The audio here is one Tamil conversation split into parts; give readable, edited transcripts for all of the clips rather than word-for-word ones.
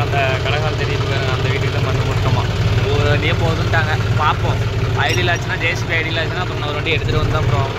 அந்த கடகால் தெரியுது அந்த வீட்டுக்கு தான் மண்ணு போட்டோமா. ஒரு வண்டியே போதுன்ட்டாங்க. பார்ப்போம், ஐடியில் ஆச்சுன்னா ஜேசிபி ஐடியில் ஆச்சுன்னா அப்புறம் நான் ஒரு வண்டி எடுத்துகிட்டு வந்து அப்புறம்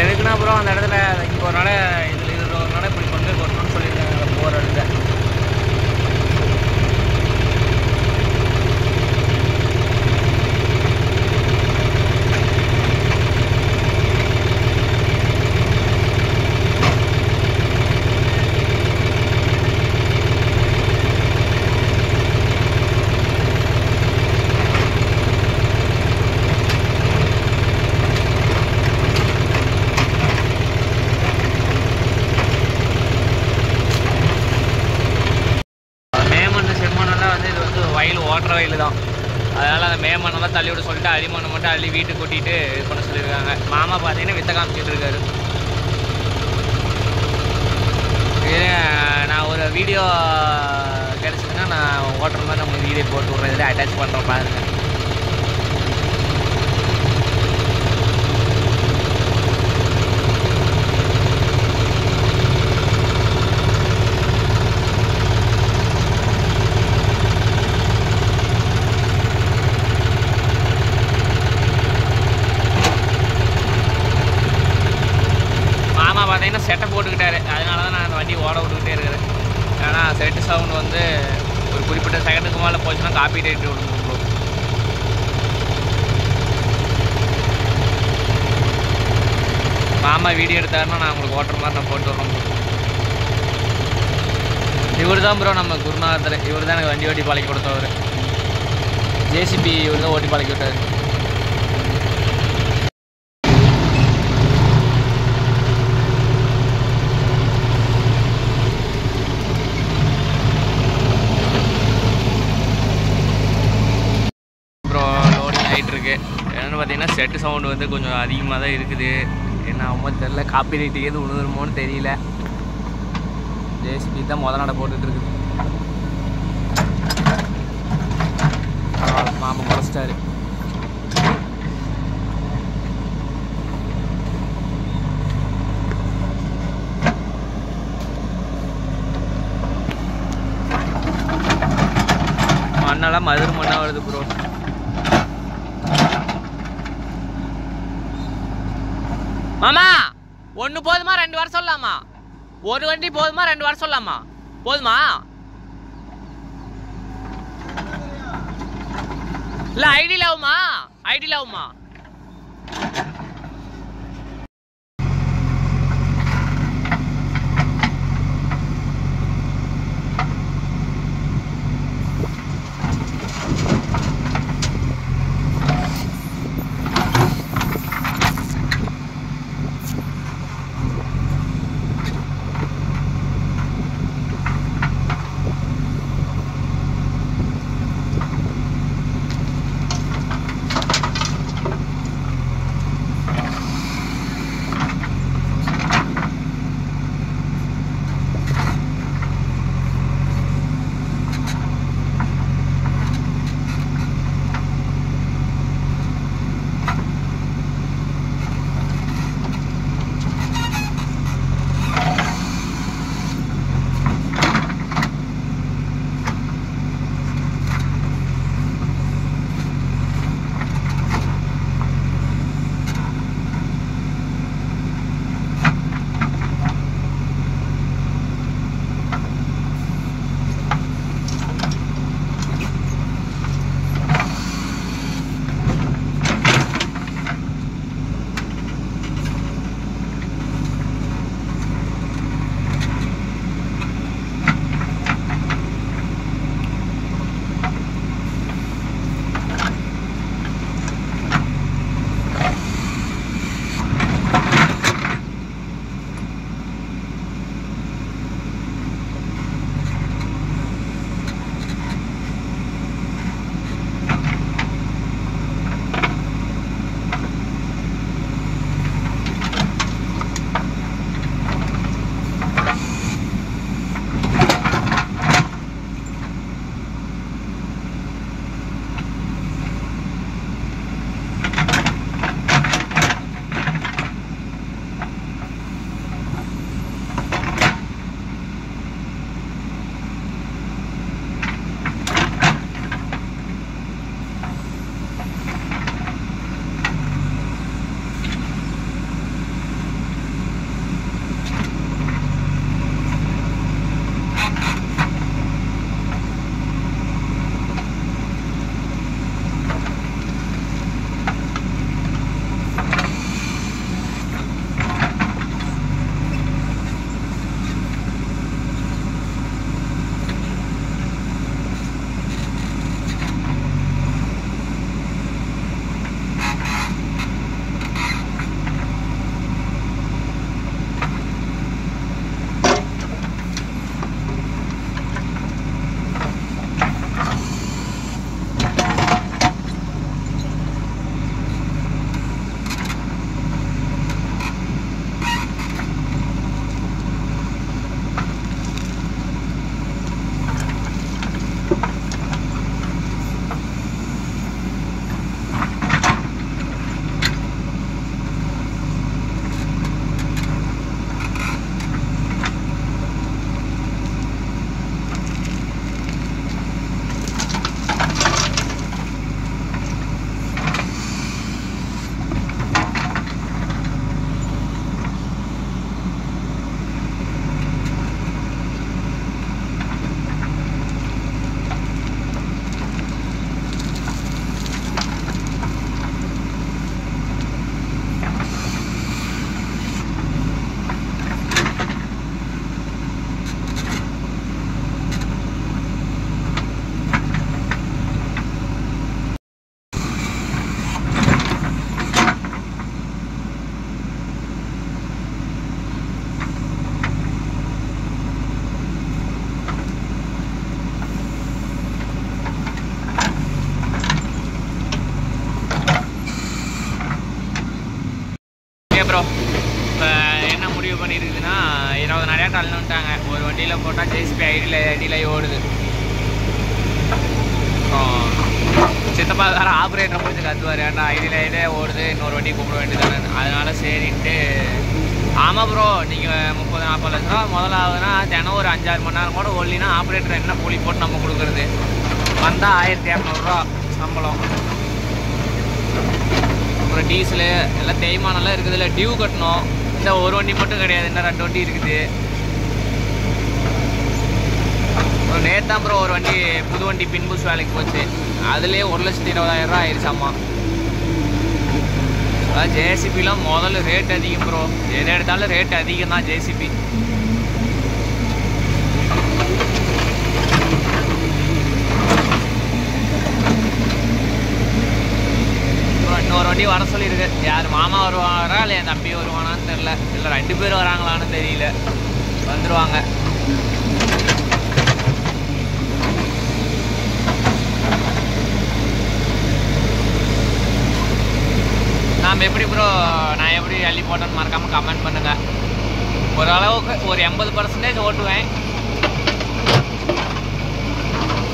எதுக்குன்னா அப்புறம் அந்த இடத்துல இங்கே ஒரு நாள் இதில் ஒரு நாள் இப்படி கொண்டு போய் கொட்டணும்னு சொல்லியிருக்காங்க போகிற இடத்துல. வயல் ஓட்டுற வயல் தான், அதனால் அந்த மேமண்ணெல்லாம் தள்ளி விட சொல்லிட்டு அரிமண்ணை மட்டும் அள்ளி வீட்டுக்கு கூட்டிகிட்டு இது பண்ண சொல்லியிருக்காங்க. மாமா பார்த்தீங்கன்னா வித்த காமிச்சிட்டு இருக்காரு. நான் ஒரு வீடியோ கிடச்சிதுன்னா நான் ஓட்டுற மாதிரி நம்ம வீடியோ போட்டு விட்றேன், இதில் அட்டாச் பண்ணுறேன் பாருங்க. பார்த்தீங்கன்னா செட்டை போட்டுக்கிட்டாரு, அதனால தான் நான் அந்த வண்டி ஓட விட்டுக்கிட்டே இருக்கிறேன். ஏன்னா செட்டு சவுண்ட் வந்து ஒரு குறிப்பிட்ட செகண்டுக்கு மேலே போச்சுன்னா காப்பி ரைட் விடுவோம். மாமா வீடியோ எடுத்தாருன்னா நான் உங்களுக்கு ஓட்டுற மாதிரி நான் போட்டு விட்றோம். இவர் தான் ப்ரோ நம்ம குருநாதர், இவர் தான் எனக்கு வண்டி ஓட்டி பழக்கி கொடுத்தவர். ஜேசிபி இவர் தான் ஓட்டி பழக்கி விட்டார். என்னென்னு பார்த்தீங்கன்னா செட்டு சவுண்டு வந்து கொஞ்சம் அதிகமாக தான் இருக்குது. என்ன ஆகுமோ தெரில, காப்பி ரைட்டு எது விழுந்துருமோன்னு தெரியல. ஜேசிபி தான் நட போட்டுட்டு இருக்குது. மாமா குறைச்சிட்டாரு. மண்ணெல்லாம் மதுரை மண்ணாக வருது ப்ரோ. மாமா ஒன்று போதுமா 2 வர சொல்லலாமா? ஒரு வண்டி போதுமா 2 வர சொல்லலாமா? போதுமா? இல்லை ஐடியில் ஆகுமா? ஐடியில் ஆகுமா? தள்ளணுட்டாங்க. ஒரு வண்டியில் போட்டால் ஜேசிபி ஐடியில் ஓடுது. சித்தப்பா வேறு ஆப்ரேட்டரை முடிச்சு கத்துவார், ஏன்னா ஐடியிலே ஓடுது, இன்னொரு வண்டி கூப்பிட வேண்டியதானே. அதனால சரின்ட்டு. ஆமாம் ப்ரோ, நீங்கள் 30-40 லட்ச ரூபா முதலாகுதுன்னா தினம் ஒரு 5-6 மணி நேரம் கூட ஓடலினா ஆப்ரேட்டர் என்ன கூலி போட்டு நம்ம கொடுக்குறது? வந்தால் 1200 சம்பளம். அப்புறம் டீசலு எல்லாம் தேய்மானெல்லாம் இருக்குது. இல்லை டியூ கட்டணும். இந்த ஒரு வண்டி மட்டும் கிடையாது, இன்னும் 2 வண்டி இருக்குது. ஒரு நேற்று தான் ப்ரோ ஒரு வண்டி புது வண்டி பின்புஸ் வேலைக்கு போச்சு. அதுலேயே 1,20,000 ரூபா ஆயிடுச்சாம்மா. அதான் ஜேசிபிலாம் முதல்ல ரேட் அதிகம் ப்ரோ. எது எடுத்தாலும் ரேட் அதிகம் தான் ஜேசிபி. இன்னொரு வண்டி வர சொல்லியிருக்கு. யார் மாமா வருவாரா இல்லை என் தம்பி வருவானான்னு தெரில. இல்லை 2 பேர் வராங்களான்னு தெரியல. வந்துடுவாங்க. நாம் எப்படி ப்ரோ, நான் எப்படி அள்ளி போட்டேன்னு மறக்காமல் கமெண்ட் பண்ணுங்கள். ஓரளவுக்கு ஒரு 80% ஓட்டுவேன்.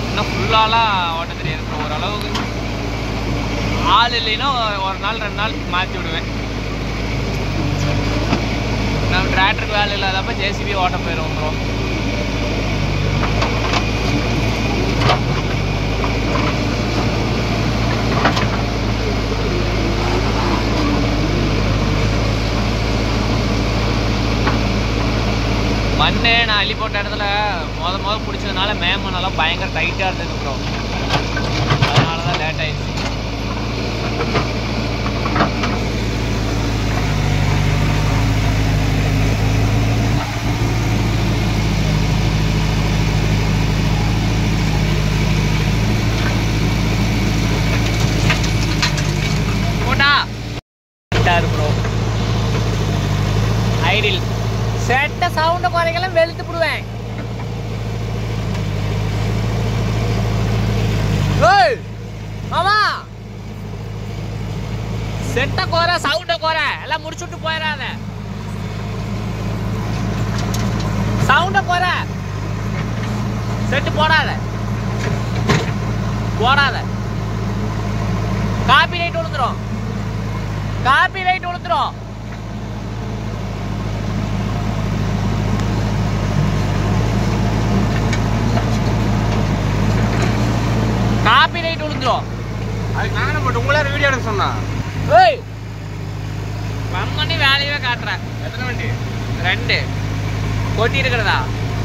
இன்னும் ஃபுல்லாலாம் ஓட்ட தெரியாது ப்ரோ. ஓரளவுக்கு ஆள் இல்லைன்னா ஒரு நாள் 2 நாள் மாற்றி விடுவேன். நம்ம டிராக்டருக்கு வேலை இல்லாதப்ப ஜேசிபி ஓட்ட போயிடுவோம் ப்ரோ. மண் நான் அள்ளி போட்ட இடத்துல முதல் பிடிச்சதுனால மேமனெல்லாம் பயங்கர டைட்டாக இருந்தது ப்ரோ. அதனால தான் லேட் ஆயிடுச்சு. ப்ரோ ஐடில் செட்ட சவுண்ட குறைகளாம் வெளுத்து போடுவேன். ஆமா செட்ட குறை சவுண்ட குறை எல்லாம் முடிச்சுட்டு போயிடாத. சவுண்ட குறை செட்டு போடாத போடாத. காப்பி ரைட் விழுந்துரும். காப்பி ரைட் விழுந்துரும். காப்பி ரைட் விழுந்துரும். அதுக்கு நானே போட்டு உங்களே வீடியோ எடுக்க சொன்னா. ஏய் வந்தோடனே வேலையவே காட்டுறேன். எத்தனை வண்டி? 2 கொட்டி இருக்கிறதா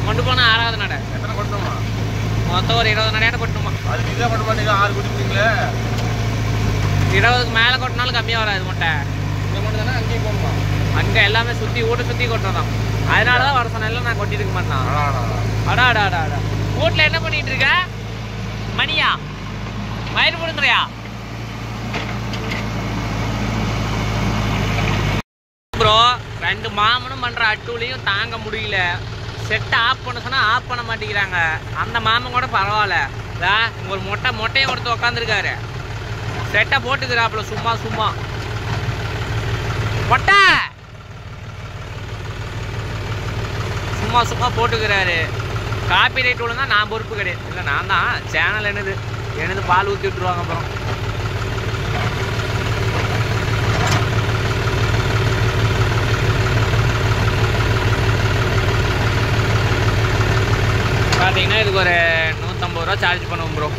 கொண்டு போனா 6வது நடை. எத்தனை கொட்டணுமா? மொத்தம் ஒரு 20 நடையான கொட்டணுமா? அது நீங்களே கொண்டு பண்ணீங்க 6 குடிப்பீங்களே. 20க்கு மேலே கொட்டினாலும் கம்மியாக வராது முட்டை. இங்கே மட்டும் தானே அங்கேயும் போகணுமா? அங்கே எல்லாமே சுற்றி வீட்டை சுற்றி கொட்டுறதான். அதனால தான் வர சொன்ன எல்லாம் நான் கொட்டிருக்க மாட்டேன். அடா அடா அடா அடா. வீட்டில் என்ன பண்ணிட்டு இருக்க? மணியா மயிறு கொடுக்குறியா ப்ரோ? 2 மாமனும் பண்ணுற அட்டூலையும் தாங்க முடியல. செட்டை ஆஃப் பண்ண சொன்னால் ஆஃப் பண்ண மாட்டேங்கிறாங்க. அந்த மாமன் கூட பரவாயில்ல. ஒரு மொட்டையை கொடுத்து உக்காந்துருக்காரு. செட்டை போட்டுக்கிறாப்புல சும்மா சும்மா மொட்டை சும்மா சும்மா போட்டுக்கிறாரு. காப்பி ரைட் விழுந்தா நான் பொறுப்பு கிடையாது. இல்லை நான் தான் சேனல் எனது பால் ஊற்றி விட்டுருவாங்க. அப்புறம் பார்த்தீங்கன்னா இதுக்கு ஒரு 150 ரூபா சார்ஜ் பண்ணுவோம் ப்ரோ.